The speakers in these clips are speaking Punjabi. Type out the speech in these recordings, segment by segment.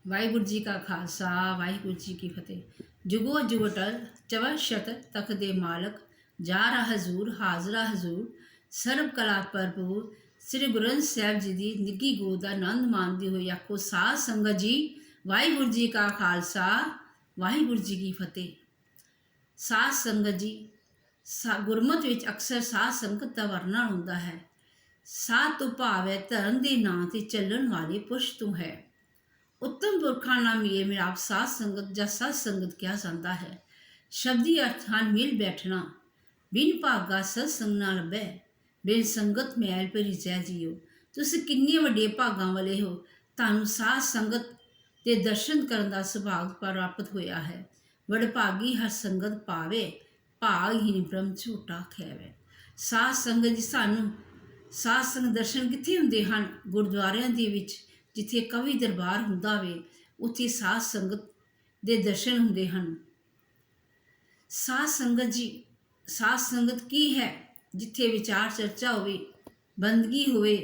ਵਾਹਿਗੁਰੂ ਜੀ ਕਾ ਖਾਲਸਾ ਵਾਹਿਗੁਰੂ ਜੀ ਕੀ ਫਤਿਹ। ਜੁਗੋ ਜੁਗ ਅਟਲ ਚਵਰ ਸ਼ਤ ਤਖ ਦੇ ਮਾਲਕ ਜਾਰਾ ਹਜ਼ੂਰ ਹਾਜ਼ਰਾ ਹਜ਼ੂਰ ਸਰਬ ਕਲਾ ਭਰਪੂਰ ਸ੍ਰੀ ਗੁਰੂ ਗ੍ਰੰਥ ਸਾਹਿਬ ਜੀ ਦੀ ਨਿੱਘੀ ਗੋਦ ਦਾ ਆਨੰਦ ਮਾਣਦੇ ਹੋਏ ਆਖੋ ਸਾਧ ਸੰਗਤ ਜੀ ਵਾਹਿਗੁਰੂ ਜੀ ਕਾ ਖਾਲਸਾ ਵਾਹਿਗੁਰੂ ਜੀ ਕੀ ਫਤਿਹ। ਸਾਧ ਸੰਗਤ ਜੀ ਗੁਰਮਤਿ ਵਿੱਚ ਅਕਸਰ ਸਾਧ ਸੰਗਤ ਦਾ ਵਰਣਨ ਹੁੰਦਾ ਹੈ। ਸਾਧ ਤੋਂ ਭਾਵ ਹੈ ਧਰਮ ਦੇ ਨਾਂ ਤੇ ਚੱਲਣ ਵਾਲੇ ਪੁਰਸ਼ ਤੋਂ ਹੈ। उत्तम पुरखा नाम ये मिलाप साध संगत ਜਾਂ सत संगत ਕਿਹਾ ਜਾਂਦਾ ਹੈ। ਸ਼ਬਦੀ ਅਰਥ ਹਨ ਮਿਲ ਬੈਠਣਾ, ਬਿਨ ਭਾਗਾ ਸਤ ਸੰਗ ਨਾ ਲੱਭੈ, ਬਿਨ ਸੰਗਤ ਮੈਲ ਭਰੀ ਜੈ ਜੀਓ। ਤੁਸੀਂ ਕਿੰਨੇ ਵੱਡੇ ਭਾਗਾਂ ਵਾਲੇ ਹੋ, ਤੁਹਾਨੂੰ ਸਾਧ ਸੰਗਤ ਦੇ ਦਰਸ਼ਨ ਕਰਨ ਦਾ ਸੁਭਾਗ ਪ੍ਰਾਪਤ ਹੋਇਆ ਹੈ। ਵਡਭਾਗੀ ਹਰ ਸੰਗਤ ਪਾਵੇ, ਭਾਗਹੀਨ ਬ੍ਰਹਮ ਝੂਟਾ ਖੈਵੇ। ਸਾਧ ਸੰਗਤ ਜੀ ਸਾਨੂੰ ਸਾਧ ਸੰਗਤ ਦਰਸ਼ਨ ਕਿੱਥੇ ਹੁੰਦੇ ਹਨ? ਗੁਰਦੁਆਰਿਆਂ ਦੇ ਵਿੱਚ ਜਿੱਥੇ ਕਵੀ ਦਰਬਾਰ ਹੁੰਦਾ ਵੇ ਉੱਥੇ ਸਾਧ ਸੰਗਤ ਦੇ ਦਰਸ਼ਨ ਹੁੰਦੇ ਹਨ। ਸਾਧ ਸੰਗਤ ਜੀ ਸਾਧ ਸੰਗਤ ਕੀ ਹੈ? ਜਿੱਥੇ ਵਿਚਾਰ ਚਰਚਾ ਹੋਵੇ, ਬੰਦਗੀ ਹੋਵੇ,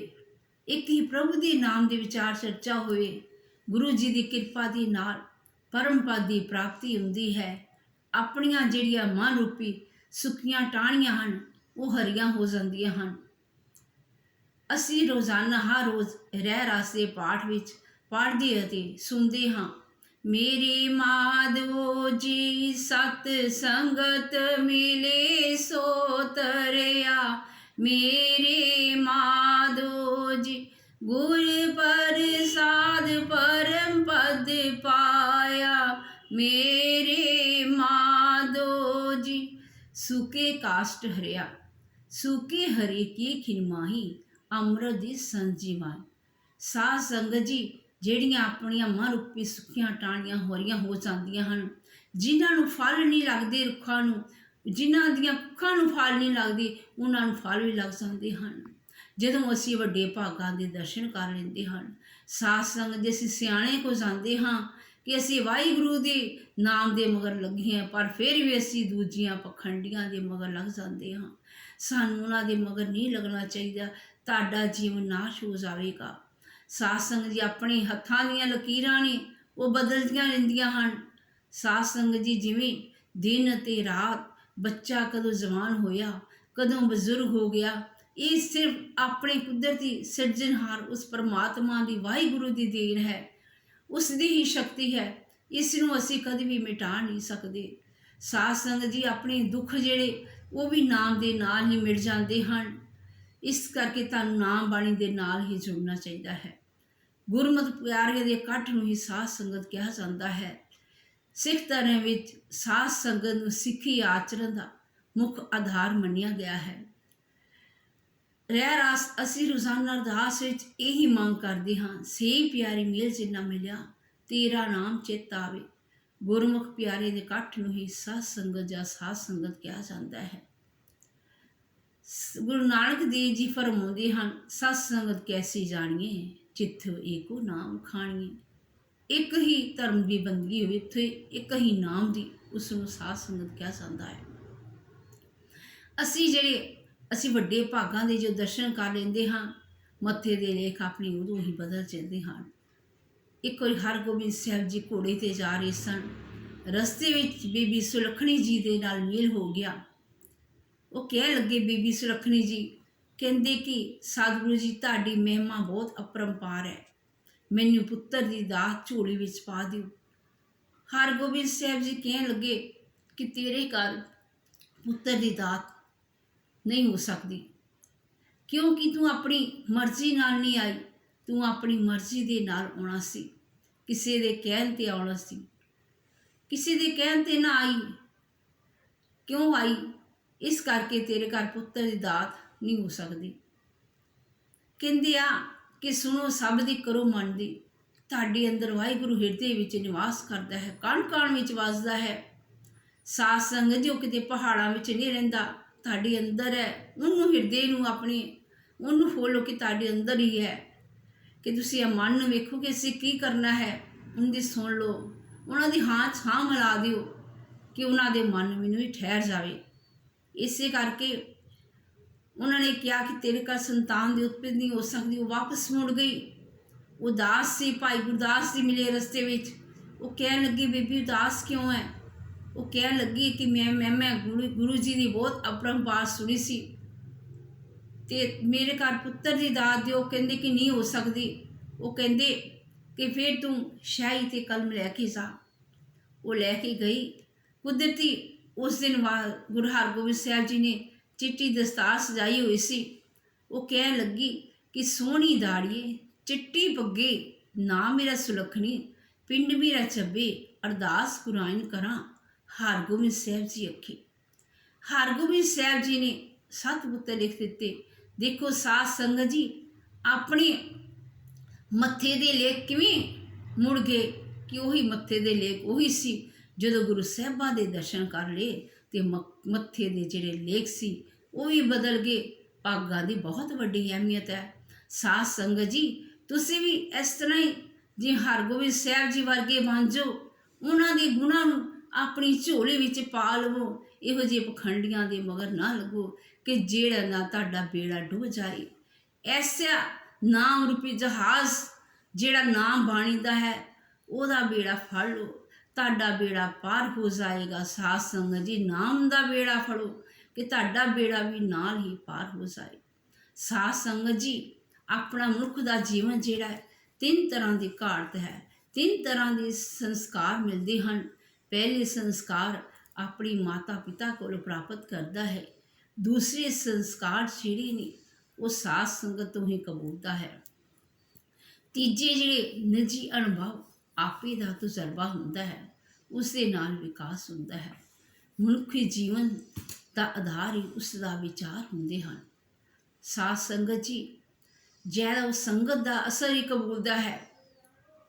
ਇੱਕ ਹੀ ਪ੍ਰਭੂ ਦੇ ਨਾਮ ਦੇ ਵਿਚਾਰ ਚਰਚਾ ਹੋਵੇ, ਗੁਰੂ ਜੀ ਦੀ ਕਿਰਪਾ ਦੇ ਨਾਲ ਪਰਮ ਪਦ ਦੀ ਪ੍ਰਾਪਤੀ ਹੁੰਦੀ ਹੈ। ਆਪਣੀਆਂ ਜਿਹੜੀਆਂ ਮਨ ਰੂਪੀ ਸੁੱਕੀਆਂ ਟਾਹਣੀਆਂ ਹਨ ਉਹ ਹਰੀਆਂ ਹੋ ਜਾਂਦੀਆਂ ਹਨ। ਅਸੀਂ ਰੋਜ਼ਾਨਾ ਹਰ ਰੋਜ਼ ਰਹਿ ਰਾਸ ਦੇ ਪਾਠ ਵਿੱਚ ਪੜ੍ਹਦੇ ਅਤੇ ਸੁਣਦੇ ਹਾਂ, ਮੇਰੇ ਮਾਧਵੋ ਜੀ ਸਤ ਸੰਗਤ ਮਿਲੇ ਸੋ ਤਰਿਆ, ਮੇਰੇ ਮਾਧੋ ਜੀ ਗੁਰ ਪ੍ਰਸਾਦ ਪਰਮ ਪਦ ਪਾਇਆ, ਮੇਰੇ ਮਾਧੋ ਜੀ ਸੁਕੇ ਕਾਸ਼ਟ ਹਰਿਆ, ਸੁਕੇ ਹਰੇ ਕੀ ਖਿਨਮਾਹੀ ਅੰਮ੍ਰਿਤ ਦੀ ਸੰਜੀਵਾਨ। ਸਾਧ ਸੰਗਤ ਜੀ ਜਿਹੜੀਆਂ ਆਪਣੀਆਂ ਮਨ ਰੂਪੀ ਸੁੱਕੀਆਂ ਟਾਹਣੀਆਂ ਹੋਰੀਆਂ ਹੋ ਜਾਂਦੀਆਂ ਹਨ, ਜਿਨ੍ਹਾਂ ਨੂੰ ਫਲ ਨਹੀਂ ਲੱਗਦੇ, ਰੁੱਖਾਂ ਨੂੰ ਜਿਨ੍ਹਾਂ ਦੀਆਂ ਕੁੱਖਾਂ ਨੂੰ ਫਲ ਨਹੀਂ ਲੱਗਦੇ ਉਹਨਾਂ ਨੂੰ ਫਲ ਵੀ ਲੱਗ ਜਾਂਦੇ ਹਨ ਜਦੋਂ ਅਸੀਂ ਵੱਡੇ ਭਾਗਾਂ ਦੇ ਦਰਸ਼ਨ ਕਰ ਲੈਂਦੇ ਹਨ। ਸਾਧ ਸੰਗਤ ਜੇ ਅਸੀਂ ਸਿਆਣੇ ਕੋ ਜਾਂਦੇ ਹਾਂ ਕਿ ਅਸੀਂ ਵਾਹਿਗੁਰੂ ਦੇ ਨਾਮ ਦੇ ਮਗਰ ਲੱਗੇ ਹਾਂ, ਪਰ ਫਿਰ ਵੀ ਅਸੀਂ ਦੂਜੀਆਂ ਪਖੰਡੀਆਂ ਦੇ ਮਗਰ ਲੱਗ ਜਾਂਦੇ ਹਾਂ। ਸਾਨੂੰ ਉਹਨਾਂ ਦੇ ਮਗਰ ਨਹੀਂ ਲੱਗਣਾ ਚਾਹੀਦਾ, ਤੁਹਾਡਾ ਜੀਵਨ ਨਾਸ਼ ਹੋ ਜਾਵੇਗਾ। ਸਾਧ ਸੰਗਤ ਜੀ ਆਪਣੇ ਹੱਥਾਂ ਦੀਆਂ ਲਕੀਰਾਂ ਨੇ ਉਹ ਬਦਲਦੀਆਂ ਰਹਿੰਦੀਆਂ ਹਨ। ਸਾਧ ਸੰਗਤ ਜੀ ਜਿਵੇਂ ਦਿਨ ਅਤੇ ਰਾਤ, ਬੱਚਾ ਕਦੋਂ ਜਵਾਨ ਹੋਇਆ, ਕਦੋਂ ਬਜ਼ੁਰਗ ਹੋ ਗਿਆ, ਇਹ ਸਿਰਫ ਆਪਣੇ ਕੁਦਰਤੀ ਸਿਰਜਣਹਾਰ ਉਸ ਪਰਮਾਤਮਾ ਦੀ ਵਾਹਿਗੁਰੂ ਦੀ ਦੇਣ ਹੈ, ਉਸ ਦੀ ਹੀ ਸ਼ਕਤੀ ਹੈ। ਇਸ ਨੂੰ ਅਸੀਂ ਕਦੇ ਵੀ ਮਿਟਾ ਨਹੀਂ ਸਕਦੇ। ਸਾਧ ਸੰਗਤ ਜੀ ਆਪਣੇ ਦੁੱਖ ਜਿਹੜੇ ਉਹ ਵੀ ਨਾਮ ਦੇ ਨਾਲ ਹੀ ਮਿਟ ਜਾਂਦੇ ਹਨ। ਇਸ ਕਰਕੇ ਤੁਹਾਨੂੰ ਨਾਮ ਬਾਣੀ ਦੇ ਨਾਲ ਹੀ ਜੁੜਨਾ ਚਾਹੀਦਾ ਹੈ। ਗੁਰਮਤਿ ਪਿਆਰੇ ਦੇ ਇਕੱਠ ਨੂੰ ਹੀ ਸਾਧ ਸੰਗਤ ਕਿਹਾ ਜਾਂਦਾ ਹੈ। ਸਿੱਖ ਧਰਮ ਵਿੱਚ ਸਾਧ ਸੰਗਤ ਨੂੰ ਸਿੱਖੀ ਆਚਰਨ ਦਾ ਮੁੱਖ ਆਧਾਰ ਮੰਨਿਆ ਗਿਆ ਹੈ। ਰਹਿ ਰਾਸ ਅਸੀਂ ਰੋਜ਼ਾਨਾ ਅਰਦਾਸ ਵਿੱਚ ਇਹੀ ਮੰਗ ਕਰਦੇ ਹਾਂ, ਸੇ ਪਿਆਰੀ ਮੇਲ ਜਿੰਨਾ ਮਿਲਿਆ ਤੇਰਾ ਨਾਮ ਚੇਤਾ ਆਵੇ। ਗੁਰਮੁਖ ਪਿਆਰੇ ਦੇ ਇਕੱਠ ਨੂੰ ਹੀ ਸਾਧ ਸੰਗਤ ਜਾਂ ਸਾਧ ਸੰਗਤ ਕਿਹਾ ਜਾਂਦਾ ਹੈ। ਗੁਰੂ ਨਾਨਕ ਦੇਵ ਜੀ ਫਰਮਾਉਂਦੇ ਹਨ, ਸਤ ਸੰਗਤ ਕੈਸੀ ਜਾਣੀਏ, ਚਿੱਥ ਏਕੋ ਨਾਮ ਖਾਣੀਏ। ਇੱਕ ਹੀ ਧਰਮ ਦੀ ਬੰਦਗੀ ਹੋਵੇ, ਉੱਥੇ ਇੱਕ ਹੀ ਨਾਮ ਦੀ, ਉਸ ਨੂੰ ਸਾਧ ਸੰਗਤ ਕਿਹਾ ਜਾਂਦਾ ਹੈ। ਅਸੀਂ ਵੱਡੇ ਭਾਗਾਂ ਦੇ ਜੋ ਦਰਸ਼ਨ ਕਰ ਲੈਂਦੇ ਹਾਂ, ਮੱਥੇ ਦੇ ਲੇਖ ਆਪਣੀ ਉਦੋਂ ਹੀ ਬਦਲ ਜਾਂਦੇ ਹਨ। ਇੱਕ ਵਾਰੀ ਹਰਗੋਬਿੰਦ ਸਾਹਿਬ ਜੀ ਘੋੜੇ 'ਤੇ ਜਾ ਰਹੇ ਸਨ। ਰਸਤੇ ਵਿੱਚ ਬੀਬੀ ਸੁਲੱਖਣੀ ਜੀ ਦੇ ਨਾਲ ਮੇਲ ਹੋ ਗਿਆ। ਉਹ ਕਹਿਣ ਲੱਗੇ, ਬੀਬੀ ਸੁਲੱਖਣੀ ਜੀ ਕਹਿੰਦੇ ਕਿ ਸਤਿਗੁਰੂ ਜੀ ਤੁਹਾਡੀ ਮਹਿਮਾ ਬਹੁਤ ਅਪਰੰਪਾਰ ਹੈ, ਮੈਨੂੰ ਪੁੱਤਰ ਦੀ ਦਾਤ ਝੋਲੀ ਵਿੱਚ ਪਾ ਦਿਓ। ਹਰਗੋਬਿੰਦ ਸਾਹਿਬ ਜੀ ਕਹਿਣ ਲੱਗੇ ਕਿ ਤੇਰੇ ਘਰ ਪੁੱਤਰ ਦੀ ਦਾਤ ਨਹੀਂ ਹੋ ਸਕਦੀ, ਕਿਉਂਕਿ ਤੂੰ ਆਪਣੀ ਮਰਜ਼ੀ ਨਾਲ ਨਹੀਂ ਆਈ, ਤੂੰ ਆਪਣੀ ਮਰਜ਼ੀ ਦੇ ਨਾਲ ਆਉਣਾ ਸੀ, ਕਿਸੇ ਦੇ ਕਹਿਣ 'ਤੇ ਆਉਣਾ ਸੀ, ਕਿਸੇ ਦੇ ਕਹਿਣ 'ਤੇ ਨਾ ਆਈ। ਕਿਉਂ ਆਈ? ਇਸ ਕਰਕੇ ਤੇਰੇ ਘਰ ਪੁੱਤਰ ਦੀ ਦਾਤ ਨਹੀਂ ਹੋ ਸਕਦੀ। ਕਹਿੰਦੇ ਆ ਕਿ ਸੁਣੋ ਸਭ ਦੀ ਕਰੋ ਮਨ ਦੀ, ਤੁਹਾਡੇ ਅੰਦਰ ਵਾਹਿਗੁਰੂ ਹਿਰਦੇ ਵਿੱਚ ਨਿਵਾਸ ਕਰਦਾ ਹੈ, ਕਣ ਕਣ ਵਿੱਚ ਵੱਸਦਾ ਹੈ। ਸਾਧ ਸੰਗਤ ਜੋ ਕਿਤੇ ਪਹਾੜਾਂ ਵਿੱਚ ਨਹੀਂ ਰਹਿੰਦਾ, ਤੁਹਾਡੇ ਅੰਦਰ ਹੈ। ਉਹਨੂੰ ਹਿਰਦੇ ਨੂੰ ਉਹਨੂੰ ਫੋਲੋ ਕਿ ਤੁਹਾਡੇ ਅੰਦਰ ਹੀ ਹੈ। ਕਿ ਤੁਸੀਂ ਇਹ ਮਨ ਨੂੰ ਵੇਖੋ ਕਿ ਅਸੀਂ ਕੀ ਕਰਨਾ ਹੈ, ਉਹਦੀ ਸੁਣ ਲਓ, ਉਹਨਾਂ ਦੀ ਹਾਂ 'ਚ ਹਾਂ ਮਿਲਾ ਦਿਓ ਕਿ ਉਹਨਾਂ ਦੇ ਮਨ ਮੈਨੂੰ ਵੀ ਠਹਿਰ ਜਾਵੇ। ਇਸੇ ਕਰਕੇ ਉਹਨਾਂ ਨੇ ਕਿਹਾ ਕਿ ਤੇਰੇ ਘਰ ਸੰਤਾਨ ਦੀ ਉਤਪਤੀ ਨਹੀਂ ਹੋ ਸਕਦੀ। ਉਹ ਵਾਪਸ ਮੁੜ ਗਈ। ਉਦਾਸ ਸੀ। ਭਾਈ ਗੁਰਦਾਸ ਜੀ ਮਿਲੇ ਰਸਤੇ ਵਿੱਚ। ਉਹ ਕਹਿਣ ਲੱਗੀ, ਬੀਬੀ ਉਦਾਸ ਕਿਉਂ ਹੈ? ਉਹ ਕਹਿਣ ਲੱਗੀ ਕਿ ਮੈਂ ਗੁਰੂ ਜੀ ਦੀ ਬਹੁਤ ਅਪਰੰਪਾਰ ਸੁਣੀ ਸੀ ਤੇ ਮੇਰੇ ਘਰ ਪੁੱਤਰ ਦੀ ਦਾਤ ਦਿਓ। ਕਹਿੰਦੇ ਕਿ ਨਹੀਂ ਹੋ ਸਕਦੀ। ਉਹ ਕਹਿੰਦੇ ਕਿ ਫਿਰ ਤੂੰ ਸ਼ਾਹੀ ਤੇ ਕਲਮ ਲੈ ਕੇ ਜਾ। ਉਹ ਲੈ ਕੇ ਗਈ। ਕੁਦਰਤੀ ਉਸ ਦਿਨ ਗੁਰੂ ਹਰਗੋਬਿੰਦ ਸਾਹਿਬ ਜੀ ਨੇ ਚਿੱਟੀ ਦਸਤਾਰ ਸਜਾਈ ਹੋਈ ਸੀ। ਉਹ ਕਹਿਣ ਲੱਗੀ ਕਿ ਸੋਹਣੀ ਦਾੜੀਏ, ਚਿੱਟੀ ਪੱਗੇ, ਨਾ ਮੇਰਾ ਸੁਲੱਖਣੀ, ਪਿੰਡ ਮੇਰਾ ਚੱਬੇ, ਅਰਦਾਸ ਕੁਰਾਨ ਕਰਾਂ ਹਰਗੋਬਿੰਦ ਸਾਹਿਬ ਜੀ ਅੱਖੀ। ਹਰਗੋਬਿੰਦ ਸਾਹਿਬ ਜੀ ਨੇ 7 ਪੁੱਤਰ ਲਿਖ ਦਿੱਤੇ। ਦੇਖੋ ਸਾਧ ਸੰਗਤ ਜੀ, ਆਪਣੇ ਮੱਥੇ ਦੇ ਲੇਖ ਕਿਵੇਂ ਮੁੜ ਗਏ ਕਿ ਉਹੀ ਮੱਥੇ ਦੇ ਲੇਖ ਉਹੀ ਸੀ। ਜਦੋਂ ਗੁਰੂ ਸਾਹਿਬਾਂ ਦੇ ਦਰਸ਼ਨ ਕਰ ਲਏ ਤੇ ਮੱਥੇ ਦੇ ਜਿਹੜੇ ਲੇਖ ਸੀ ਉਹ ਵੀ ਬਦਲ ਗਏ। ਭਾਗਾਂ ਦੀ ਬਹੁਤ ਵੱਡੀ ਅਹਿਮੀਅਤ ਹੈ। ਸਾਧ ਸੰਗਤ ਜੀ, ਤੁਸੀਂ ਵੀ ਇਸ ਤਰ੍ਹਾਂ ਹੀ ਜਿਵੇਂ ਹਰਗੋਬਿੰਦ ਸਾਹਿਬ ਜੀ ਵਰਗੇ ਬਣ ਜਾਓ। ਉਹਨਾਂ ਦੇ ਗੁਣਾਂ ਨੂੰ ਆਪਣੀ ਝੋਲੀ ਵਿੱਚ ਪਾ ਲਵੋ। ਇਹੋ ਜਿਹੇ ਪਖੰਡੀਆਂ ਦੇ ਮਗਰ ਨਾ ਲੱਗੋ ਕਿ ਜਿਹੜਾ ਨਾ ਤੁਹਾਡਾ ਬੇੜਾ ਡੁੱਬ ਜਾਏ। ਐਸਾ ਨਾਮ ਰੂਪੀ ਜਹਾਜ਼ ਜਿਹੜਾ ਨਾਮ ਬਾਣੀ ਦਾ ਹੈ, ਉਹਦਾ ਬੇੜਾ ਫੜ ਲਓ, ਤੁਹਾਡਾ ਬੇੜਾ ਪਾਰ ਹੋ ਜਾਏਗਾ। ਸਾਧ ਸੰਗਤ ਜੀ, ਨਾਮ ਦਾ ਬੇੜਾ ਫੜੋ ਕਿ ਤੁਹਾਡਾ ਬੇੜਾ ਵੀ ਨਾਲ ਹੀ ਪਾਰ ਹੋ ਜਾਏ। ਸਾਧ ਸੰਗਤ ਜੀ, ਆਪਣਾ ਮਨੁੱਖ ਦਾ ਜੀਵਨ ਜਿਹੜਾ ਹੈ 3 ਤਰ੍ਹਾਂ ਦੀ ਘਾਟ ਹੈ। 3 ਤਰ੍ਹਾਂ ਦੇ ਸੰਸਕਾਰ ਮਿਲਦੇ ਹਨ। ਪਹਿਲੇ ਸੰਸਕਾਰ ਆਪਣੀ ਮਾਤਾ ਪਿਤਾ ਕੋਲੋਂ ਪ੍ਰਾਪਤ ਕਰਦਾ ਹੈ। ਦੂਸਰੇ ਸੰਸਕਾਰ ਜਿਹੜੇ ਨੇ ਉਹ ਸਾਧ ਸੰਗਤ ਤੋਂ ਹੀ ਕਬੂਲਦਾ ਹੈ। ਤੀਜੇ ਜਿਹੜੇ ਨਿੱਜੀ ਅਨੁਭਵ ਆਪੇ ਦਾ ਤਜਰਬਾ ਹੁੰਦਾ ਹੈ, ਉਸ ਦੇ ਨਾਲ ਵਿਕਾਸ ਹੁੰਦਾ ਹੈ। ਮਨੁੱਖੀ ਜੀਵਨ ਦਾ ਆਧਾਰ ਹੀ ਉਸ ਦਾ ਵਿਚਾਰ ਹੁੰਦੇ ਹਨ। ਸਾਧ ਸੰਗਤ ਜੀ, ਜਿਹੜਾ ਉਹ ਸੰਗਤ ਦਾ ਅਸਰ ਹੀ ਕਬੂਲਦਾ ਹੈ,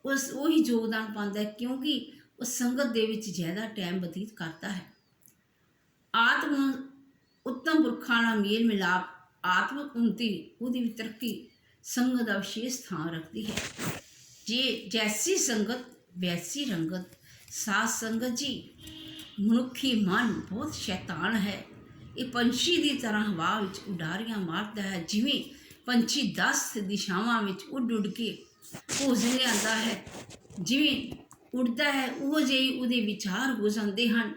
ਉਹੀ ਯੋਗਦਾਨ ਪਾਉਂਦਾ ਹੈ, ਕਿਉਂਕਿ ਉਹ ਸੰਗਤ ਦੇ ਵਿੱਚ ਜ਼ਿਆਦਾ ਟਾਈਮ ਬਤੀਤ ਕਰਦਾ ਹੈ। ਆਤਮ ਉੱਤਮ ਪੁਰਖਾਂ ਨਾਲ ਮੇਲ ਮਿਲਾਪ, ਆਤਮਿਕ ਉੱਨਤੀ, ਉਹਦੀ ਵੀ ਤਰੱਕੀ ਸੰਗਤ ਦਾ ਵਿਸ਼ੇਸ਼ ਥਾਂ ਰੱਖਦੀ ਹੈ। ਜੇ ਜੈਸੀ ਸੰਗਤ ਵੈਸੀ ਰੰਗਤ। ਸਾਧ ਸੰਗਤ ਜੀ, ਮਨੁੱਖੀ ਮਨ ਬਹੁਤ ਸ਼ੈਤਾਨ ਹੈ। ਇਹ ਪੰਛੀ ਦੀ ਤਰ੍ਹਾਂ ਹਵਾ ਵਿੱਚ ਉਡਾਰੀਆਂ ਮਾਰਦਾ ਹੈ। ਜਿਵੇਂ ਪੰਛੀ 10 ਦਿਸ਼ਾਵਾਂ ਵਿੱਚ ਉੱਡ ਉੱਡ ਕੇ ਭੋਜਨ ਲਿਆਉਂਦਾ ਹੈ, ਜਿਵੇਂ ਉੱਡਦਾ ਹੈ ਉਹ ਜਿਹੇ ਉਹਦੇ ਵਿਚਾਰ ਹੋ ਜਾਂਦੇ ਹਨ।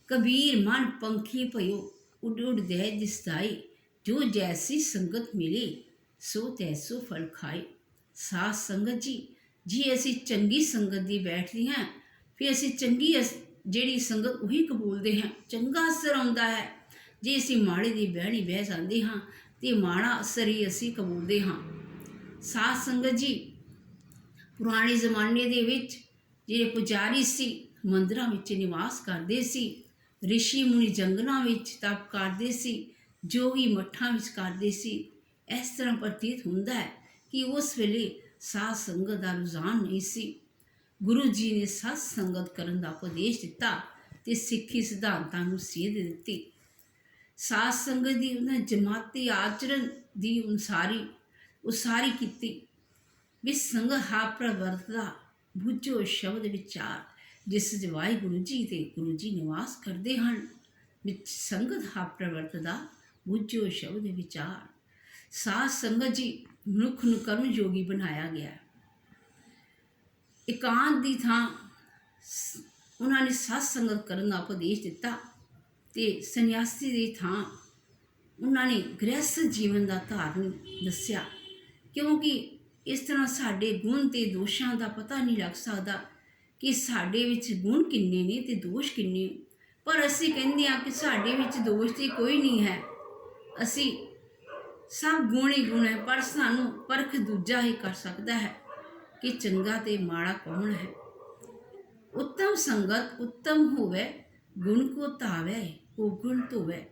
ਕਬੀਰ ਮਨ ਪੰਖੀ ਭਇਓ, ਉੱਡ ਉੱਡ ਦੇ ਦਿਸਦਾਈ, ਜੋ ਜੈਸੀ ਸੰਗਤ ਮਿਲੇ ਸੋ ਤੈਸੋ ਫਲ ਖਾਏ। ਸਾਧ ਸੰਗਤ ਜੀ, ਜੇ ਅਸੀਂ ਚੰਗੀ ਸੰਗਤ ਦੀ ਬੈਠਦੇ ਹਾਂ ਫਿਰ ਅਸੀਂ ਚੰਗੀ ਜਿਹੜੀ ਸੰਗਤ ਉਹੀ ਕਬੂਲਦੇ ਹਾਂ, ਚੰਗਾ ਅਸਰ ਆਉਂਦਾ ਹੈ। ਜੇ ਅਸੀਂ ਮਾੜੇ ਦੀ ਬਹਿਣੀ ਬਹਿ ਜਾਂਦੇ ਹਾਂ ਤੇ ਮਾੜਾ ਅਸਰ ਹੀ ਅਸੀਂ ਕਬੂਲਦੇ ਹਾਂ। ਸਾਧ ਸੰਗਤ ਜੀ, ਪੁਰਾਣੇ ਜ਼ਮਾਨੇ ਦੇ ਵਿੱਚ ਜਿਹੜੇ ਪੁਜਾਰੀ ਸੀ ਮੰਦਿਰਾਂ ਵਿੱਚ ਨਿਵਾਸ ਕਰਦੇ ਸੀ, ਰਿਸ਼ੀ ਮੁਨੀ ਜੰਗਲਾਂ ਵਿੱਚ ਤਪ ਕਰਦੇ ਸੀ, ਜੋਗੀ ਮੱਠਾਂ ਵਿੱਚ ਕਰਦੇ ਸੀ। ਇਸ ਤਰ੍ਹਾਂ ਪ੍ਰਤੀਤ ਹੁੰਦਾ ਹੈ ਕਿ ਉਸ ਵੇਲੇ ਸਾਧ ਸੰਗਤ ਦਾ ਰੁਝਾਨ ਨਹੀਂ ਸੀ। ਗੁਰੂ ਜੀ ਨੇ ਸਤ ਸੰਗਤ ਕਰਨ ਦਾ ਉਪਦੇਸ਼ ਦਿੱਤਾ ਤੇ ਸਿੱਖੀ ਸਿਧਾਂਤਾਂ ਨੂੰ ਸੇਧ ਦਿੱਤੀ। ਸਾਧ ਸੰਗਤ ਦੀ ਉਹਨਾਂ ਜਮਾਤੀ ਆਚਰਨ ਦੀ ਉਸਾਰੀ ਕੀਤੀ। ਵੀ ਸੰਗ ਹਾ ਪ੍ਰਵਰਤਦਾ ਬੁੱਝੋ ਸ਼ਬਦ ਵਿਚਾਰ, ਜਿਸ ਜਵਾਈ ਗੁਰੂ ਜੀ ਤੇ ਗੁਰੂ ਜੀ ਨਿਵਾਸ ਕਰਦੇ ਹਨ। ਵਿੱਚ ਸੰਗਤ ਹਾ ਪ੍ਰਵਰਤਦਾ ਬੁੱਝੋ ਸ਼ਬਦ ਵਿਚਾਰ। ਸਾਧ ਸੰਗਤ ਜੀ, ਮਨੁੱਖ ਨੂੰ ਕਰਮ ਯੋਗੀ ਬਣਾਇਆ ਗਿਆ। ਇਕਾਂਤ ਦੀ ਥਾਂ ਉਹਨਾਂ ਨੇ ਸਤ ਸੰਗਤ ਕਰਨ ਦਾ ਉਪਦੇਸ਼ ਦਿੱਤਾ ਤੇ ਸੰਨਿਆਸੀ ਦੀ ਥਾਂ ਉਹਨਾਂ ਨੇ ਗ੍ਰਹਿਸਥ ਜੀਵਨ ਦਾ ਧਾਰਨ ਦੱਸਿਆ, ਕਿਉਂਕਿ ਇਸ ਤਰ੍ਹਾਂ ਸਾਡੇ ਗੁਣ ਤੇ ਦੋਸ਼ਾਂ ਦਾ ਪਤਾ ਨਹੀਂ ਲੱਗ ਸਕਦਾ ਕਿ ਸਾਡੇ ਵਿੱਚ ਗੁਣ ਕਿੰਨੇ ਨੇ ਤੇ ਦੋਸ਼ ਕਿੰਨੇ। ਪਰ ਅਸੀਂ ਕਹਿੰਦੇ ਹਾਂ ਕਿ ਸਾਡੇ ਵਿੱਚ ਦੋਸ਼ ਤੇ ਕੋਈ ਨਹੀਂ ਹੈ, ਅਸੀਂ ਸਭ ਗੁਣ ਹੀ ਗੁਣ ਹੈ। ਪਰ ਸਾਨੂੰ ਪਰਖ ਦੂਜਾ ਹੀ ਕਰ ਸਕਦਾ ਹੈ ਕਿ ਚੰਗਾ ਤੇ ਮਾੜਾ ਕੌਣ ਹੈ। ਉੱਤਮ ਸੰਗਤ ਉੱਤਮ ਹੋਵੇ, ਗੁਣ ਕੋ ਧਾਵੇ ਕੋ ਗੁਣ ਧੋਵੇ।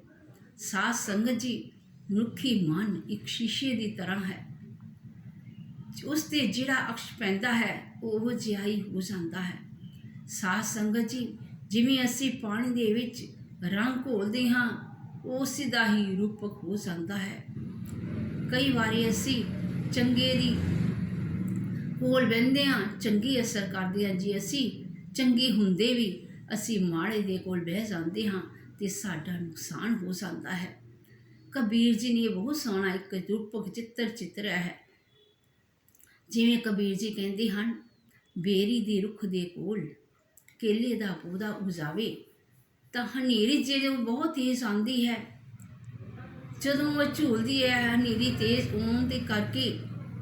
ਸਾਧ ਸੰਗਤ ਜੀ, ਮਨੁੱਖੀ ਮਨ ਇੱਕ ਸ਼ੀਸ਼ੇ ਦੀ ਤਰ੍ਹਾਂ ਹੈ, ਉਸ 'ਤੇ ਜਿਹੜਾ ਅਕਸ਼ ਪੈਂਦਾ ਹੈ ਉਹ ਜਿਹਾ ਹੀ ਹੋ ਜਾਂਦਾ ਹੈ। ਸਾਧ ਸੰਗਤ ਜੀ, ਜਿਵੇਂ ਅਸੀਂ ਪਾਣੀ ਦੇ ਵਿੱਚ ਰੰਗ ਘੋਲਦੇ ਹਾਂ ਉਸੇ ਦਾ ਹੀ ਰੂਪਕ ਹੋ ਜਾਂਦਾ ਹੈ। ਕਈ ਵਾਰੀ ਅਸੀਂ ਚੰਗੇ ਦੀ ਕੋਲ ਬਹਿੰਦੇ ਹਾਂ, ਚੰਗੇ ਅਸਰ ਕਰਦੇ ਹਾਂ। ਜੇ ਅਸੀਂ ਚੰਗੇ ਹੁੰਦੇ ਵੀ ਅਸੀਂ ਮਾੜੇ ਦੇ ਕੋਲ ਬਹਿ ਜਾਂਦੇ ਹਾਂ ਤੇ ਸਾਡਾ ਨੁਕਸਾਨ ਹੋ ਜਾਂਦਾ ਹੈ। ਕਬੀਰ ਜੀ ਨੇ ਬਹੁਤ ਸੋਹਣਾ ਇੱਕ ਰੂਪਕ ਚਿੱਤਰਿਆ ਹੈ। ਜਿਵੇਂ ਕਬੀਰ ਜੀ ਕਹਿੰਦੇ ਹਨ, ਬੇਰੀ ਦੇ ਰੁੱਖ ਦੇ ਕੋਲ ਕੇਲੇ ਦਾ ਪੌਦਾ ਉਪਜਾਵੇ ਤਾਂ ਹਨੇਰੀ ਜਦੋਂ ਬਹੁਤ ਤੇਜ਼ ਆਉਂਦੀ ਹੈ, ਜਦੋਂ ਉਹ ਝੂਲਦੀ ਹੈ, ਹਨੇਰੀ ਤੇਜ਼ ਆਉਣ ਦੇ ਕਰਕੇ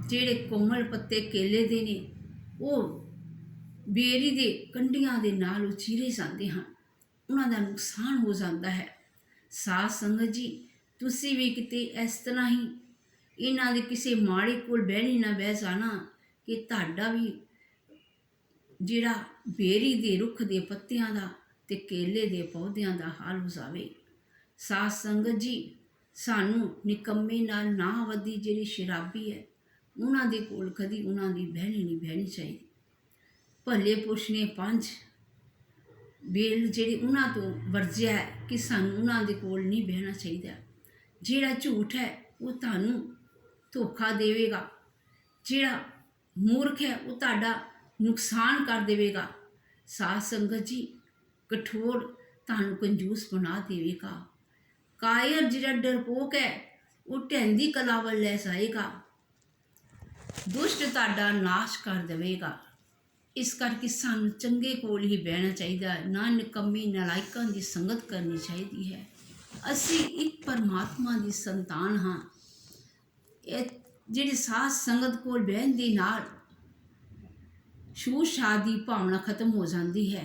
ਜਿਹੜੇ ਕੋਮਲ ਪੱਤੇ ਕੇਲੇ ਦੇ ਨੇ ਉਹ ਬੇਰੀ ਦੇ ਕੰਢੀਆਂ ਦੇ ਨਾਲ ਉਹ ਚੀਰੇ ਜਾਂਦੇ ਹਨ, ਉਹਨਾਂ ਦਾ ਨੁਕਸਾਨ ਹੋ ਜਾਂਦਾ ਹੈ। ਸਾਧ ਸੰਗਤ ਜੀ, ਤੁਸੀਂ ਵੀ ਕਿਤੇ ਇਸ ਤਰ੍ਹਾਂ ਹੀ ਇਹਨਾਂ ਦੇ ਕਿਸੇ ਮਾੜੇ ਕੋਲ ਬਹਿਣੀ ਨਾ ਬਹਿ ਜਾਣਾ ਕਿ ਤੁਹਾਡਾ ਵੀ ਜਿਹੜਾ ਬੇਰੀ ਦੇ ਰੁੱਖ ਦੇ ਪੱਤਿਆਂ ਦਾ ਤੇ ਕੇਲੇ ਦੇ ਪੌਦਿਆਂ ਦਾ ਹਾਲ ਹੋ ਜਾਵੇ। ਸਾਧ ਸੰਗਤ ਜੀ, ਸਾਨੂੰ ਨਿਕੰਮੇ ਨਾਲ ਨਾ ਵਧੀ ਜਿਹੜੀ ਸ਼ਰਾਬੀ ਹੈ, ਉਹਨਾਂ ਦੇ ਕੋਲ ਕਦੀ ਉਹਨਾਂ ਦੀ ਬਹਿਣੀ ਨਹੀਂ ਬਹਿਣੀ ਚਾਹੀਦੀ। ਭਲੇ ਪੁਰਸ਼ ਨੇ 5 ਬੇਲ ਜਿਹੜੇ ਉਹਨਾਂ ਤੋਂ ਵਰਜਿਆ ਹੈ ਕਿ ਸਾਨੂੰ ਉਹਨਾਂ ਦੇ ਕੋਲ ਨਹੀਂ ਬਹਿਣਾ ਚਾਹੀਦਾ। ਜਿਹੜਾ ਝੂਠ ਹੈ ਉਹ ਤੁਹਾਨੂੰ ਧੋਖਾ ਦੇਵੇਗਾ, ਜਿਹੜਾ ਮੂਰਖ ਹੈ ਉਹ ਤੁਹਾਡਾ ਨੁਕਸਾਨ ਕਰ ਦੇਵੇਗਾ। ਸਾਧ ਸੰਗਤ ਜੀ, ਕਠੋਰ ਤੁਹਾਨੂੰ ਕੰਜੂਸ ਬਣਾ ਦੇਵੇਗਾ। ਕਾਇਰ ਜਿਹੜਾ ਡਰਪੋਕ ਹੈ ਉਹ ਢਹਿੰਦੀ ਕਲਾ ਵੱਲ ਲੈ ਜਾਏਗਾ, ਦੁਸ਼ਟ ਤੁਹਾਡਾ ਨਾਸ਼ ਕਰ ਦੇਵੇਗਾ। ਇਸ ਕਰਕੇ ਸਾਨੂੰ ਚੰਗੇ ਕੋਲ ਹੀ ਬਹਿਣਾ ਚਾਹੀਦਾ, ਨਾ ਨਿਕੰਮੀ ਨਲਾਇਕਾਂ ਦੀ ਸੰਗਤ ਕਰਨੀ ਚਾਹੀਦੀ ਹੈ। ਅਸੀਂ ਇੱਕ ਪਰਮਾਤਮਾ ਦੀ ਸੰਤਾਨ ਹਾਂ। ਇਹ ਜਿਹੜੀ ਸਾਧ ਸੰਗਤ ਕੋਲ ਬਹਿਣ ਦੇ ਨਾਲ ਛੂਤ ਛਾਤ ਦੀ ਭਾਵਨਾ ਖਤਮ ਹੋ ਜਾਂਦੀ ਹੈ,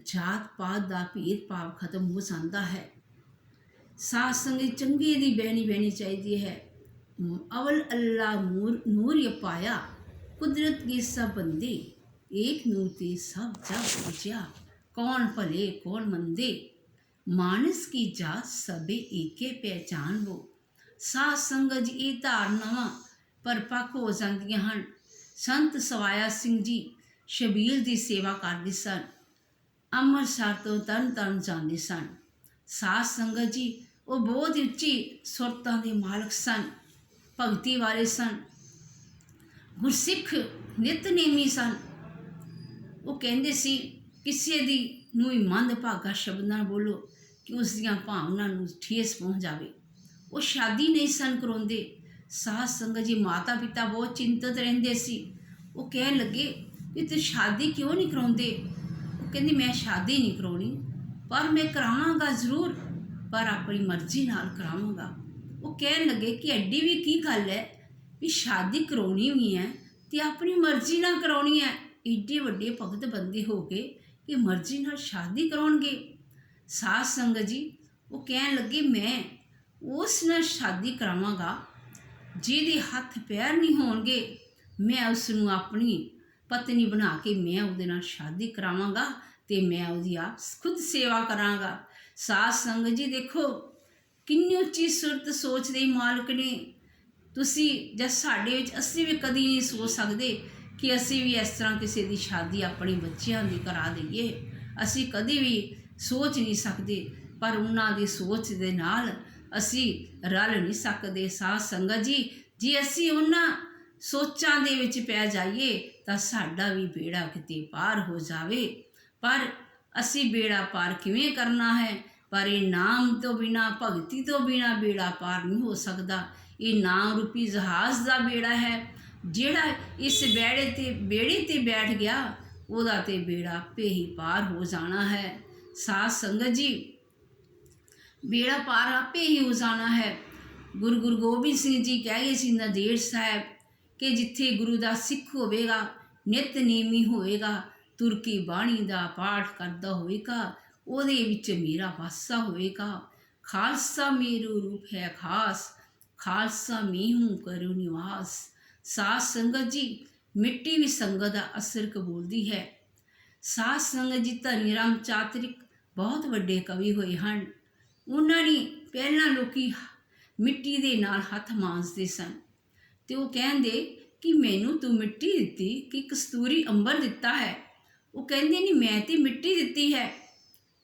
ਜਾਤ ਪਾਤ ਦਾ ਭੇਦ ਭਾਵ ਖਤਮ ਹੋ ਜਾਂਦਾ ਹੈ। ਸਾਧ ਸੰਗਤ ਚੰਗੇ ਦੀ ਬਹਿਣੀ ਚਾਹੀਦੀ ਹੈ। ਅਵਲ ਅੱਲਾ ਨੂਰ य पाया, कुदरत के सब बंदे, एक नूर ते सब जग पूजिया, कौन भले कौन मंदे, मानस की जात सबे एके पहचान वो। साध संगत जी, ਇਹ ਧਾਰਨਾਵਾਂ ਪਰਪੱਕ ਹੋ ਜਾਂਦੀਆਂ ਹਨ। ਸੰਤ ਸਵਾਇਆ ਸਿੰਘ ਜੀ ਸ਼ਬੀਲ ਦੀ ਸੇਵਾ ਕਰਦੇ ਸਨ, ਅੰਮ੍ਰਿਤਸਰ ਤੋਂ ਤਰਨ ਤਾਰਨ ਜਾਂਦੇ ਸਨ। ਸਾਧ ਸੰਗਤ ਜੀ, ਉਹ ਬਹੁਤ ਉੱਚੀ ਸੁਰਤਾਂ ਦੇ ਮਾਲਕ ਸਨ, ਭਗਤੀ ਵਾਲੇ ਸਨ, ਗੁਰਸਿੱਖ ਨਿਤਨੇਮੀ ਸਨ। ਉਹ ਕਹਿੰਦੇ ਸੀ, ਕਿਸੇ ਦੀ ਨੂੰ ਹੀ ਮੰਦ ਭਾਗਾ ਸ਼ਬਦ ਨਾ ਬੋਲੋ ਕਿ ਉਸ ਦੀਆਂ ਭਾਵਨਾ ਨੂੰ ਠੇਸ ਪਹੁੰਚ ਜਾਵੇ। ਉਹ ਸ਼ਾਦੀ ਨਹੀਂ ਸਨ ਕਰਾਉਂਦੇ। ਸਾਧ ਸੰਗਤ ਜੀ, ਮਾਤਾ ਪਿਤਾ ਬਹੁਤ ਚਿੰਤਤ ਰਹਿੰਦੇ ਸੀ। ਉਹ ਕਹਿਣ ਲੱਗੇ ਕਿ ਤੂੰ ਸ਼ਾਦੀ ਕਿਉਂ ਨਹੀਂ ਕਰਾਉਂਦੇ? ਉਹ ਕਹਿੰਦੀ, ਮੈਂ ਸ਼ਾਦੀ ਨਹੀਂ ਕਰਾਉਣੀ, ਪਰ ਮੈਂ ਕਰਾਵਾਂਗਾ ਜ਼ਰੂਰ, ਪਰ ਆਪਣੀ ਮਰਜ਼ੀ ਨਾਲ ਕਰਾਵਾਂਗਾ। ਉਹ ਕਹਿਣ ਲੱਗੇ ਕਿ ਐਡੀ ਵੀ ਕੀ ਗੱਲ ਹੈ ਵੀ ਸ਼ਾਦੀ ਕਰਾਉਣੀ ਵੀ ਹੈ ਤੇ ਆਪਣੀ ਮਰਜ਼ੀ ਨਾਲ ਕਰਾਉਣੀ ਹੈ। ਏਡੇ ਵੱਡੇ ਭਗਤ ਬੰਦੇ ਹੋ ਕੇ ਕਿ ਮਰਜ਼ੀ ਨਾਲ ਸ਼ਾਦੀ ਕਰਾਉਣਗੇ। ਸਾਧ ਸੰਗਤ ਜੀ, ਉਹ ਕਹਿਣ ਲੱਗੇ, ਮੈਂ ਉਸ ਨਾਲ ਸ਼ਾਦੀ ਕਰਾਵਾਂਗਾ ਜਿਹਦੇ ਹੱਥ ਪੈਰ ਨਹੀਂ ਹੋਣਗੇ, ਮੈਂ ਉਸ ਨੂੰ ਆਪਣੀ ਪਤਨੀ ਬਣਾ ਕੇ ਮੈਂ ਉਹਦੇ ਨਾਲ ਸ਼ਾਦੀ ਕਰਾਵਾਂਗਾ ਤੇ ਮੈਂ ਉਹਦੀ ਆਪ ਖੁਦ ਸੇਵਾ ਕਰਾਂਗਾ। ਸਾਧ ਸੰਗਤ ਜੀ, ਦੇਖੋ ਕਿੰਨੀ ਉੱਚੀ ਸੁਰਤ ਸੋਚ ਦੇ ਮਾਲਕ ਨੇ। ਤੁਸੀਂ ਜਾਂ ਸਾਡੇ ਵਿੱਚ ਅਸੀਂ ਵੀ ਕਦੀ ਨਹੀਂ ਸੋਚ ਸਕਦੇ ਕਿ ਅਸੀਂ ਵੀ ਇਸ ਤਰ੍ਹਾਂ ਕਿਸੇ ਦੀ ਸ਼ਾਦੀ ਆਪਣੇ ਬੱਚਿਆਂ ਦੀ ਕਰਾ ਦਈਏ। ਅਸੀਂ ਕਦੀ ਵੀ ਸੋਚ ਨਹੀਂ ਸਕਦੇ, ਪਰ ਉਹਨਾਂ ਦੀ ਸੋਚ ਦੇ ਨਾਲ ਅਸੀਂ ਰਲ ਨਹੀਂ ਸਕਦੇ। ਸਾਧ ਸੰਗਤ ਜੀ, ਜੇ ਅਸੀਂ ਉਹਨਾਂ ਸੋਚਾਂ ਦੇ ਵਿੱਚ ਪੈ ਜਾਈਏ ਤਾਂ ਸਾਡਾ ਵੀ ਬੇੜਾ ਕਿਤੇ ਪਾਰ ਹੋ ਜਾਵੇ। ਪਰ ਅਸੀਂ ਬੇੜਾ ਪਾਰ ਕਿਵੇਂ ਕਰਨਾ ਹੈ? ਪਰ ਇਹ ਨਾਮ ਤੋਂ ਬਿਨਾਂ, ਭਗਤੀ ਤੋਂ ਬਿਨਾਂ ਬੇੜਾ ਪਾਰ ਨਹੀਂ ਹੋ ਸਕਦਾ। ਇਹ ਨਾਮ ਰੂਪੀ ਜਹਾਜ਼ ਦਾ ਬੇੜਾ ਹੈ। ਜਿਹੜਾ ਇਸ ਬੇੜੇ ਤੇ ਬੈਠ ਗਿਆ ਉਹਦਾ ਤੇ ਬੇੜਾ ਆਪੇ ਹੀ ਪਾਰ ਹੋ ਜਾਣਾ ਹੈ। ਸਾਧ ਸੰਗਤ ਜੀ, ਬੇੜਾ ਪਾਰ ਆਪੇ ਹੀ ਹੋ ਜਾਣਾ ਹੈ। ਗੁਰੂ ਗੋਬਿੰਦ ਸਿੰਘ ਜੀ ਕਹਿ ਗਏ ਸੀ ਨੰਦੇੜ ਸਾਹਿਬ ਕਿ ਜਿੱਥੇ ਗੁਰੂ ਦਾ ਸਿੱਖ ਹੋਵੇਗਾ, ਨਿਤਨੇਮੀ ਹੋਵੇਗਾ, ਤੁਰਕੀ ਬਾਣੀ ਦਾ ਪਾਠ ਕਰਦਾ ਹੋਵੇਗਾ, ਉਹਦੇ ਵਿੱਚ ਮੇਰਾ ਵਾਸਾ ਹੋਵੇਗਾ। ਖਾਲਸਾ ਮੇਰੂ ਰੂਪ ਹੈ ਖਾਸ, ਖਾਲਸਾ ਮੈਂ ਹੂੰ ਕਰੂ ਨਿਵਾਸ। ਸਾਧ ਸੰਗਤ ਜੀ, ਮਿੱਟੀ ਵੀ ਸੰਗਤ ਦਾ ਅਸਰ ਕਬੂਲਦੀ ਹੈ। ਸਾਧ ਸੰਗਤ ਜੀ, ਧਨੀ ਰਾਮ ਚਾਤਰਿਕ ਬਹੁਤ ਵੱਡੇ ਕਵੀ ਹੋਏ ਹਨ। ਉਹਨਾਂ ਨੇ ਪਹਿਲਾਂ ਲੋਕੀ ਮਿੱਟੀ ਦੇ ਨਾਲ ਹੱਥ ਮਾਂਜਦੇ ਸਨ ਤੇ ਉਹ ਕਹਿੰਦੇ ਕਿ ਮੈਨੂੰ ਤੂੰ ਮਿੱਟੀ ਦਿੱਤੀ ਕਿ ਕਸਤੂਰੀ ਅੰਬਰ ਦਿੱਤਾ ਹੈ। ਉਹ ਕਹਿੰਦੇ ਨਹੀਂ, ਮੈਂ ਤੇ ਮਿੱਟੀ ਦਿੱਤੀ ਹੈ।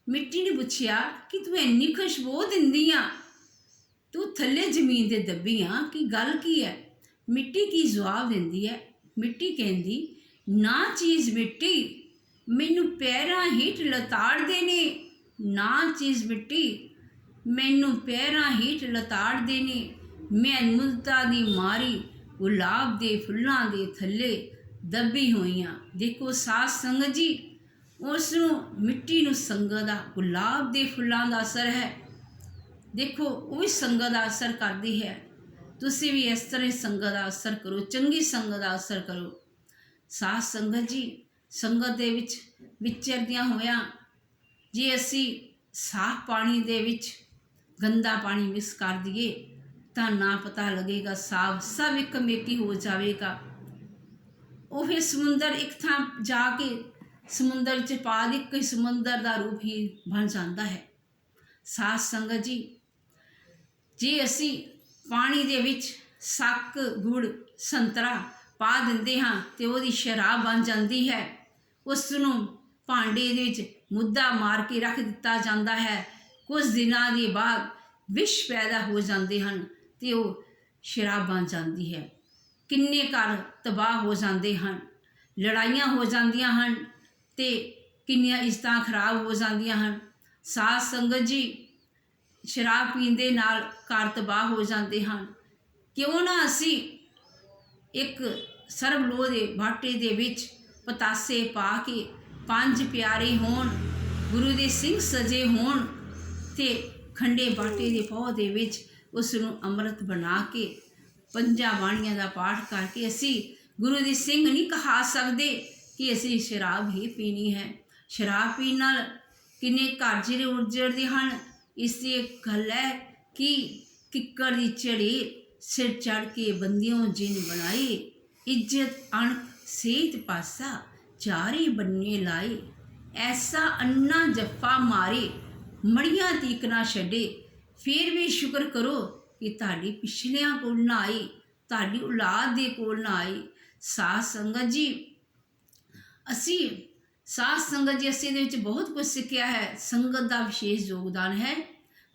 ਮਿੱਟੀ ਨੇ ਪੁੱਛਿਆ ਕਿ ਤੂੰ ਇੰਨੀ ਖੁਸ਼ਬੂ ਦਿੰਦੀ ਆ, ਤੂੰ ਥੱਲੇ ਜ਼ਮੀਨ ਦੇ ਦੱਬੀ ਆ, ਕੀ ਗੱਲ ਕੀ ਹੈ? ਮਿੱਟੀ ਕੀ ਜਵਾਬ ਦਿੰਦੀ ਹੈ? ਮਿੱਟੀ ਕਹਿੰਦੀ, ਨਾ ਚੀਜ਼ ਮਿੱਟੀ ਮੈਨੂੰ ਪੈਰਾਂ ਹੇਠ ਲਤਾੜਦੇ ਨੇ, ਨਾ ਚੀਜ਼ ਮਿੱਟੀ ਮੈਨੂੰ ਪੈਰਾਂ ਹੇਠ ਲਤਾੜਦੇ ਨੇ। ਮੈਂ ਮੁਲਤਾ ਦੀ ਮਾਰੀ ਗੁਲਾਬ ਦੇ ਫੁੱਲਾਂ ਦੇ ਥੱਲੇ ਦੱਬੀ ਹੋਈਆਂ। ਦੇਖੋ ਸਾਧ ਸੰਗਤ ਜੀ, ਉਸ ਨੂੰ ਮਿੱਟੀ ਨੂੰ ਸੰਗਤ ਦਾ, ਗੁਲਾਬ ਦੇ ਫੁੱਲਾਂ ਦਾ ਅਸਰ ਹੈ। ਦੇਖੋ ਉਹ ਵੀ ਸੰਗਤ ਦਾ ਅਸਰ ਕਰਦੀ ਹੈ। ਤੁਸੀਂ ਵੀ ਇਸ ਤਰ੍ਹਾਂ ਸੰਗਤ ਦਾ ਅਸਰ ਕਰੋ, ਚੰਗੀ ਸੰਗਤ ਦਾ ਅਸਰ ਕਰੋ। ਸਾਧ ਸੰਗਤ ਜੀ, ਸੰਗਤ ਦੇ ਵਿੱਚ ਵਿਚਰਦਿਆਂ ਹੋਇਆਂ ਜੇ ਅਸੀਂ ਸਾਫ਼ ਪਾਣੀ ਦੇ ਵਿੱਚ ਗੰਦਾ ਪਾਣੀ ਮਿਕਸ ਕਰ ਦਈਏ ਤਾਂ ਨਾ ਪਤਾ ਲੱਗੇਗਾ, ਸਾਫ਼ ਸਭ ਇੱਕ ਮੇਕੀ ਹੋ ਜਾਵੇਗਾ। ਉਹ ਫਿਰ ਸਮੁੰਦਰ ਇੱਕ ਥਾਂ ਜਾ ਕੇ ਸਮੁੰਦਰ 'ਚ ਪਾ ਦੇ ਕੋਈ ਸਮੁੰਦਰ ਦਾ ਰੂਪ ਹੀ ਬਣ ਜਾਂਦਾ ਹੈ। ਸਾਧ ਸੰਗਤ ਜੀ, ਜੇ ਅਸੀਂ ਪਾਣੀ ਦੇ ਵਿੱਚ ਸ਼ੱਕ, ਗੁੜ, ਸੰਤਰਾ ਪਾ ਦਿੰਦੇ ਹਾਂ ਤੇ ਉਹਦੀ ਸ਼ਰਾਬ ਬਣ ਜਾਂਦੀ ਹੈ। ਉਸ ਨੂੰ ਭਾਂਡੇ ਦੇ ਵਿੱਚ ਮੁੱਦਾ ਮਾਰ ਕੇ ਰੱਖ ਦਿੱਤਾ ਜਾਂਦਾ ਹੈ। ਕੁਝ ਦਿਨਾਂ ਦੇ ਬਾਅਦ ਵਿਸ਼ ਪੈਦਾ ਹੋ ਜਾਂਦੇ ਹਨ ਤੇ ਉਹ ਸ਼ਰਾਬ ਬਣ ਜਾਂਦੀ ਹੈ। ਕਿੰਨੇ ਘਰ ਤਬਾਹ ਹੋ ਜਾਂਦੇ ਹਨ, ਲੜਾਈਆਂ ਹੋ ਜਾਂਦੀਆਂ ਹਨ ਤੇ ਕਿੰਨੀਆਂ ਇੱਜ਼ਤਾਂ ਖਰਾਬ ਹੋ ਜਾਂਦੀਆਂ ਹਨ। ਸਾਧ ਸੰਗਤ ਜੀ, ਸ਼ਰਾਬ ਪੀਣ ਦੇ ਨਾਲ ਘਰ ਤਬਾਹ ਹੋ ਜਾਂਦੇ ਹਨ। ਕਿਉਂ ਨਾ ਅਸੀਂ ਇੱਕ ਸਰਬ ਲੋਹ ਦੇ ਬਾਟੇ ਦੇ ਵਿੱਚ ਪਤਾਸੇ ਪਾ ਕੇ, 5 ਪਿਆਰੇ ਹੋਣ, ਗੁਰੂ ਦੇ ਸਿੰਘ ਸਜੇ ਹੋਣ ਤੇ ਖੰਡੇ ਬਾਟੇ ਦੇ ਪਹੁ ਦੇ ਵਿੱਚ ਉਸ ਨੂੰ ਅੰਮ੍ਰਿਤ ਬਣਾ ਕੇ 5 ਬਾਣੀਆਂ ਦਾ ਪਾਠ ਕਰਕੇ ਅਸੀਂ ਗੁਰੂ ਦੇ ਸਿੰਘ ਨਹੀਂ ਕਹਾ ਸਕਦੇ ਕਿ ਅਸੀਂ ਸ਼ਰਾਬ ਹੀ ਪੀਣੀ ਹੈ। ਸ਼ਰਾਬ ਪੀਣ ਨਾਲ ਕਿੰਨੇ ਘਰ ਜਿਹੜੇ ਉਜੜਦੇ ਹਨ। ਇਸ ਦੀ ਇੱਕ ਗੱਲ ਹੈ ਕਿ ਕਿੱਕਰ ਦੀ ਝੜੀ ਸਿਰ ਚੜ੍ਹ ਕੇ ਬੰਦਿਓਂ ਜਿਨ ਬਣਾਏ, ਇੱਜ਼ਤ ਅਣਖ ਸੇਤ ਪਾਸਾ ਚਾਰੇ ਬੰਨੇ ਲਾਏ। ਐਸਾ ਅੰਨਾ ਜੱਫਾ ਮਾਰੇ ਮੜੀਆਂ ਤੀਕ ਨਾ ਛੱਡੇ। ਫਿਰ ਵੀ ਸ਼ੁਕਰ ਕਰੋ ਕਿ ਤੁਹਾਡੀ ਪਿਛਲਿਆਂ ਕੋਲ ਨਾ ਆਈ, ਤੁਹਾਡੀ ਔਲਾਦ ਦੇ ਕੋਲ ਨਾ ਆਈ। ਸਾਧ ਸੰਗਤ ਜੀ, ਅਸੀਂ ਇਹਦੇ ਵਿੱਚ ਬਹੁਤ ਕੁਝ ਸਿੱਖਿਆ ਹੈ। ਸੰਗਤ ਦਾ ਵਿਸ਼ੇਸ਼ ਯੋਗਦਾਨ ਹੈ।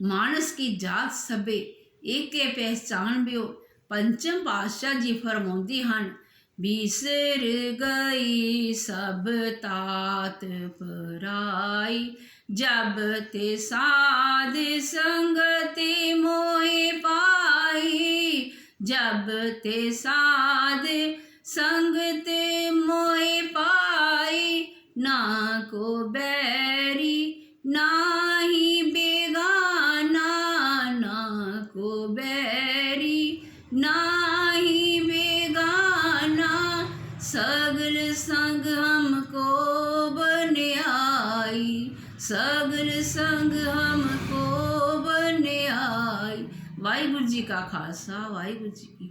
ਮਾਨਸ ਕੀ ਜਾਤ ਸਭੇ ਏਕੇ ਪਹਿਚਾਨ ਬਿਓ। ਪੰਚਮ ਪਾਤਸ਼ਾਹ ਜੀ ਫਰਮਾਉਂਦੇ ਹਨ, ਬਿਸਰ ਗਈ ਸਭ ਤਾਤ ਪਰਾਈ, ਜਬ ਤੇ ਸਾਧ ਸੰਗति मोहि पाई। जब ते साध संगति मोहि पाई, ना को बैरी नाही बेगाना, ना को बैरी नाही बेगाना। सगल संग हमको बन्याई, सगल संग हमको बन्याई। वाहिगुरु जी का खालसा, वाहिगुरु जी की